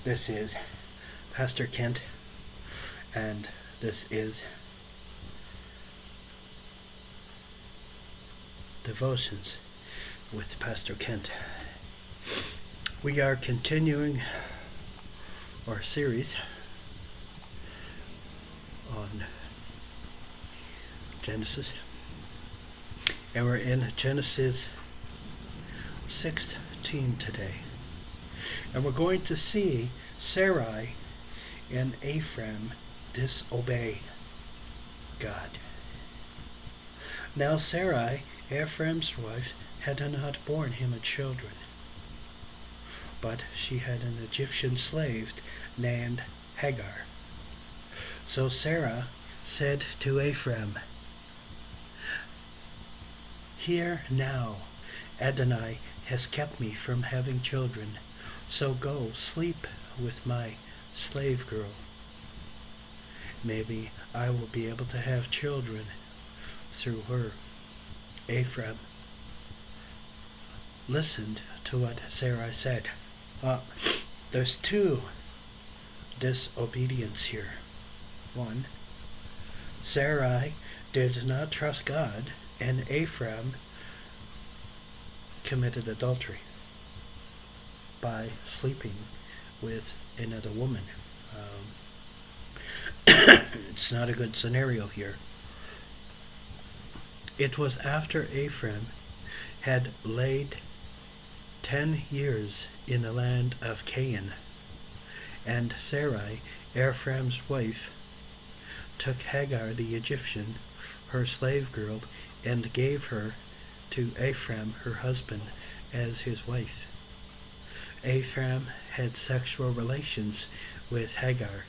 This is Pastor Kent, and this is Devotions with Pastor Kent. We are continuing our series on Genesis, and we're in Genesis 16 today. And we're going to see Sarai and Ephraim disobey God. Now Sarai, Ephraim's wife, had not borne him children, but she had an Egyptian slave named Hagar. So Sarah said to Ephraim, "Here now, Adonai has kept me from having children, so go sleep with my slave girl. Maybe I will be able to have children through her." Ephraim listened to what Sarai said. There's two disobedience here. One, Sarai did not trust God, and Ephraim committed adultery by sleeping with another woman. It's not a good scenario here. It was after Ephraim had laid 10 years in the land of Canaan, and Sarai, Ephraim's wife, took Hagar the Egyptian, her slave girl, and gave her to Ephraim, her husband, as his wife. Ephraim had sexual relations with Hagar,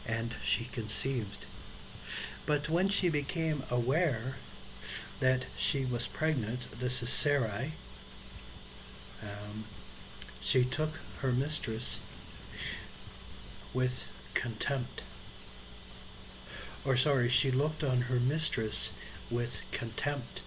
and she conceived. But when she became aware that she was pregnant, this is Sarai, she took her mistress with contempt. She looked on her mistress with contempt.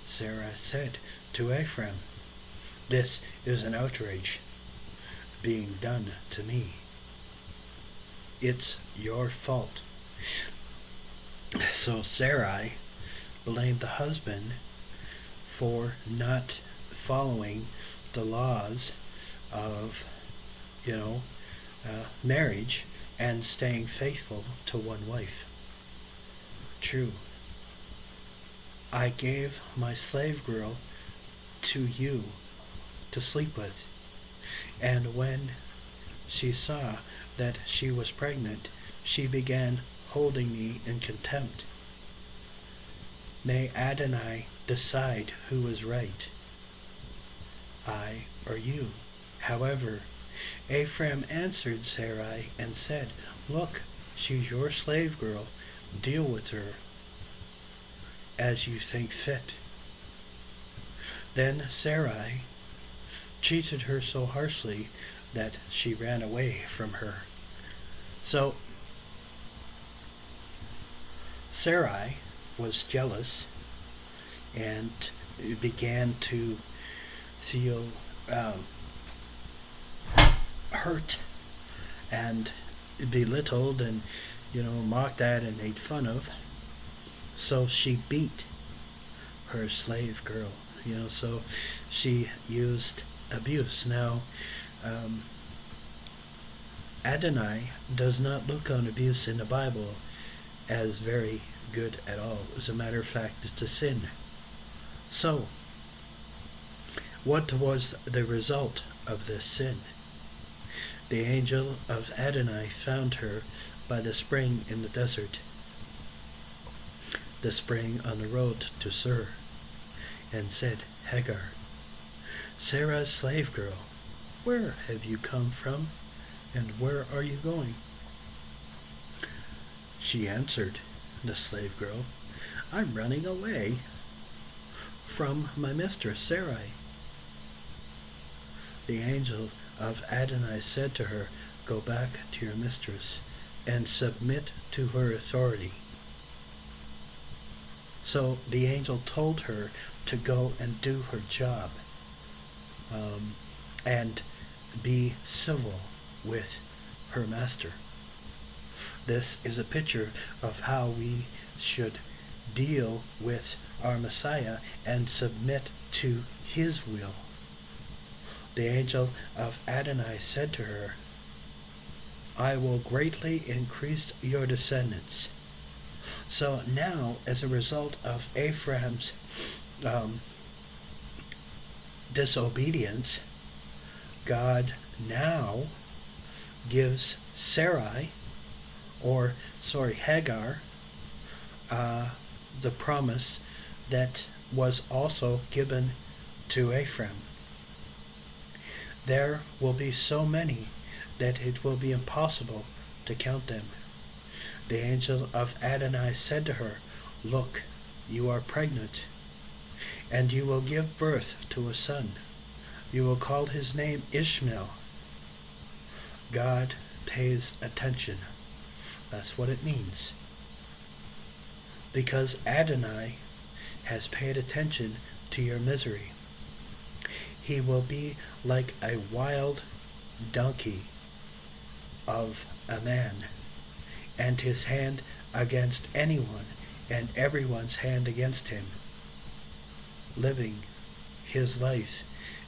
Sarah said to Ephraim, "This is an outrage being done to me. It's your fault." So Sarai blamed the husband for not following the laws of, marriage and staying faithful to one wife. True. I gave my slave girl to you to sleep with, and when she saw that she was pregnant, she began holding me in contempt. May Adonai decide who is right, I or you. However, Ephraim answered Sarai and said, "Look, she's your slave girl. Deal with her as you think fit." Then Sarai treated her so harshly that she ran away from her. So Sarai was jealous and began to feel hurt and belittled and mocked at and made fun of. So she beat her slave girl. So she used abuse. Now, Adonai does not look on abuse in the Bible as very good at all. As a matter of fact, it's a sin. So, what was the result of this sin? The angel of Adonai found her by the spring in the desert, the spring on the road to Sur, and said, "Hagar, Sarah's slave girl, where have you come from, and where are you going?" She answered, the slave girl, "I'm running away from my mistress Sarai." The angel of Adonai said to her, "Go back to your mistress and submit to her authority." So the angel told her to go and do her job and be civil with her master. This is a picture of how we should deal with our Messiah and submit to his will. The angel of Adonai said to her, I will greatly increase your descendants. So now, as a result of Ephraim's disobedience, God now gives Hagar, the promise that was also given to Ephraim. There will be so many that it will be impossible to count them. The angel of Adonai said to her, Look, you are pregnant, and you will give birth to a son. You will call his name Ishmael. God pays attention. That's what it means. Because Adonai has paid attention to your misery. He will be like a wild donkey of a man, and his hand against anyone, and everyone's hand against him, living his life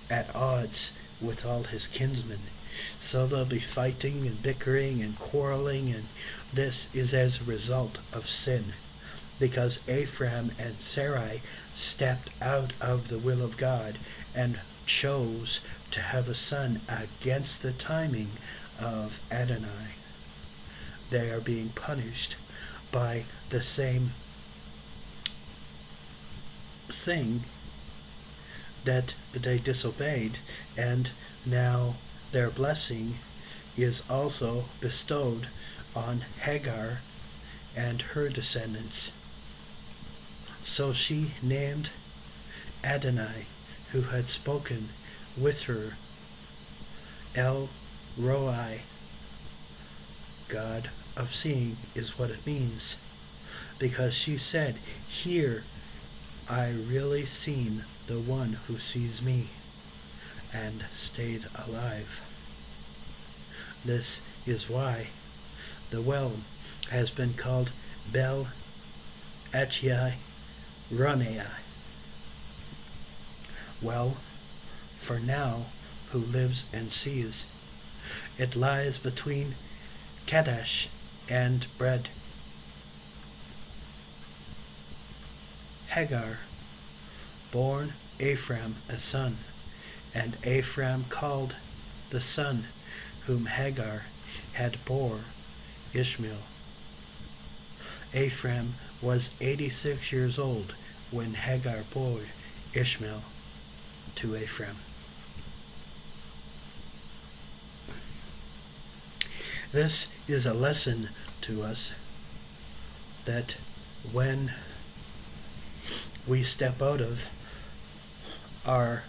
at odds with all his kinsmen. So they'll be fighting and bickering and quarreling, and this is as a result of sin, because Ephraim and Sarai stepped out of the will of God and chose to have a son against the timing of Adonai. They are being punished by the same thing that they disobeyed, and now their blessing is also bestowed on Hagar and her descendants. So she named Adonai, who had spoken with her, El Roi. God of seeing is what it means, because she said, Here I really seen the one who sees me, and stayed alive. This is why the well has been called Bel Achai Ronei, well, for now, who lives and sees. It lies between Kadesh and Bread. Hagar born Ephraim a son, and Ephraim called the son whom Hagar had bore Ishmael. Ephraim was 86 years old when Hagar bore Ishmael to Ephraim. This is a lesson to us that when we step out of our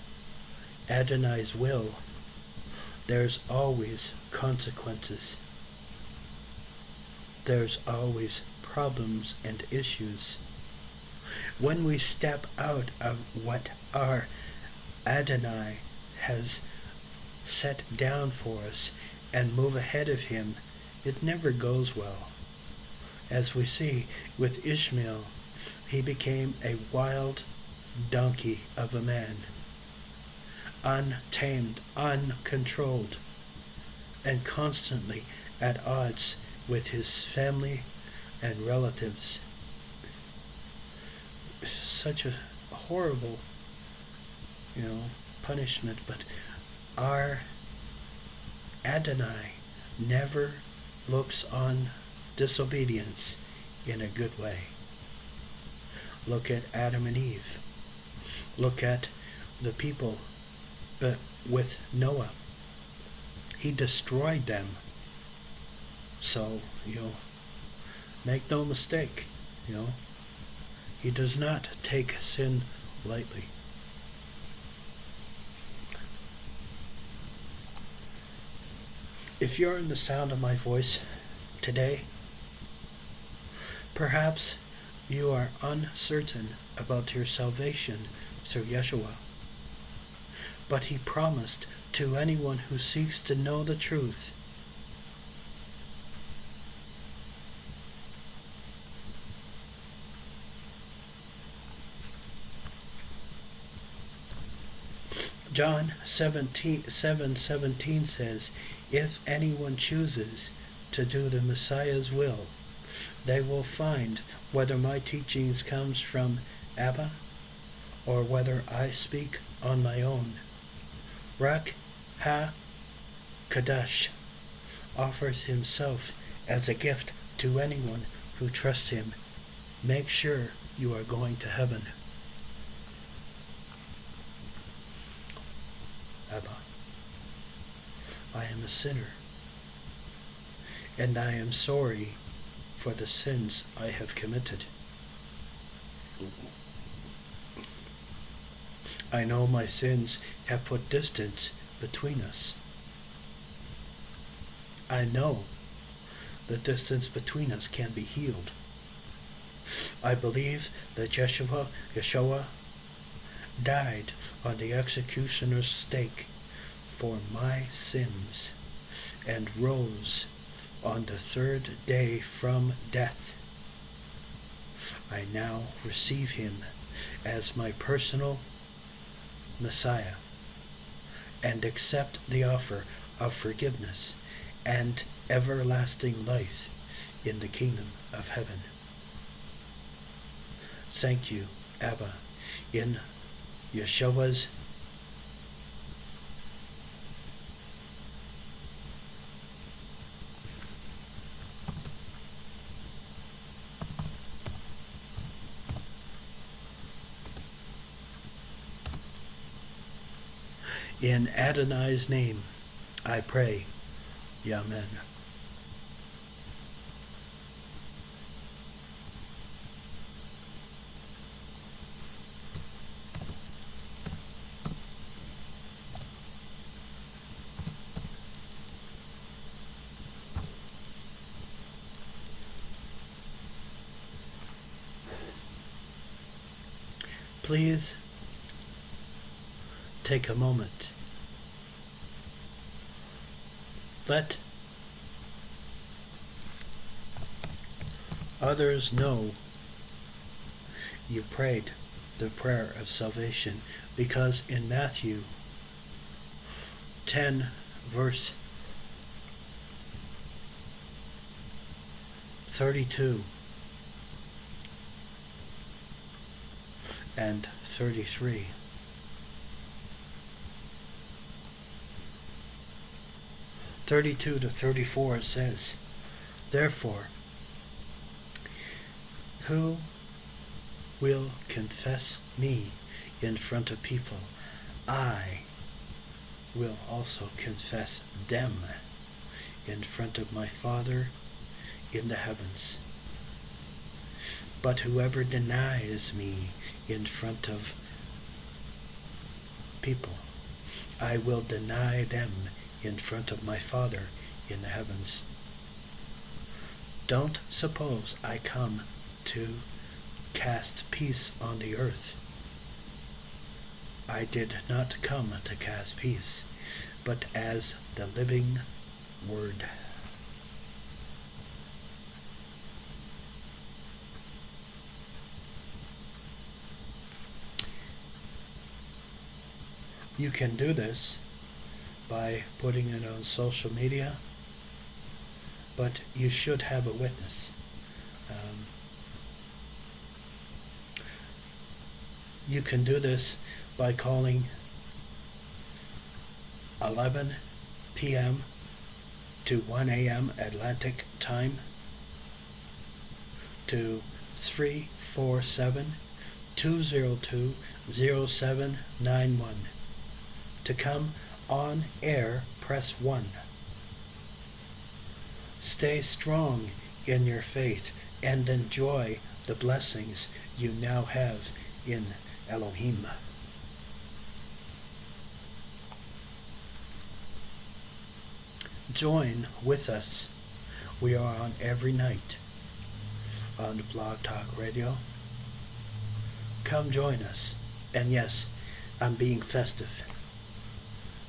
Adonai's will, there's always consequences. There's always problems and issues. When we step out of what our Adonai has set down for us and move ahead of him, it never goes well. As we see with Ishmael, he became a wild donkey of a man, untamed, uncontrolled, and constantly at odds with his family and relatives. Such a horrible, punishment, but our Adonai never looks on disobedience in a good way. Look at Adam and Eve. Look at the people with Noah. He destroyed them. So, make no mistake, he does not take sin lightly. If you're in the sound of my voice today, perhaps you are uncertain about your salvation through Yeshua. But he promised to anyone who seeks to know the truth John 7:17 says, if anyone chooses to do the Messiah's will, they will find whether my teachings comes from Abba or whether I speak on my own. Rak HaKadosh offers himself as a gift to anyone who trusts him. Make sure you are going to heaven. Abba, I am a sinner, and I am sorry for the sins I have committed. I know my sins have put distance between us. I know the distance between us can be healed. I believe that Yeshua died on the executioner's stake for my sins and rose on the third day from death. I now receive him as my personal Messiah and accept the offer of forgiveness and everlasting life in the kingdom of heaven. Thank you, Abba, in Yeshua's in Adonai's name, I pray. Amen. Please take a moment. Let others know you prayed the prayer of salvation, because in Matthew 10 verse 32 and 33. (32 to 34) says, therefore, who will confess me in front of people, I will also confess them in front of my Father in the heavens. But whoever denies me in front of people, I will deny them in front of my Father in the heavens. Don't suppose I come to cast peace on the earth. I did not come to cast peace, but as the living Word. You can do this by putting it on social media, but you should have a witness. You can do this by calling 11 p.m. to 1 a.m. Atlantic time to 347-202-0791. To come on air, press 1. Stay strong in your faith and enjoy the blessings you now have in Elohiym. Join with us. We are on every night on the Blog Talk Radio. Come join us. And yes, I'm being festive.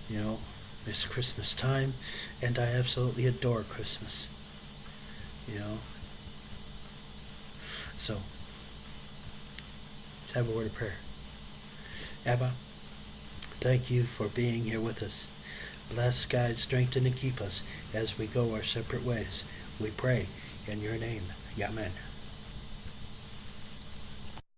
You know, it's Christmas time, and I absolutely adore Christmas. You know. So, let's have a word of prayer. Abba, Thank you for being here with us. Bless, guide, strengthen, and keep us as we go our separate ways. We pray in your name. Amen.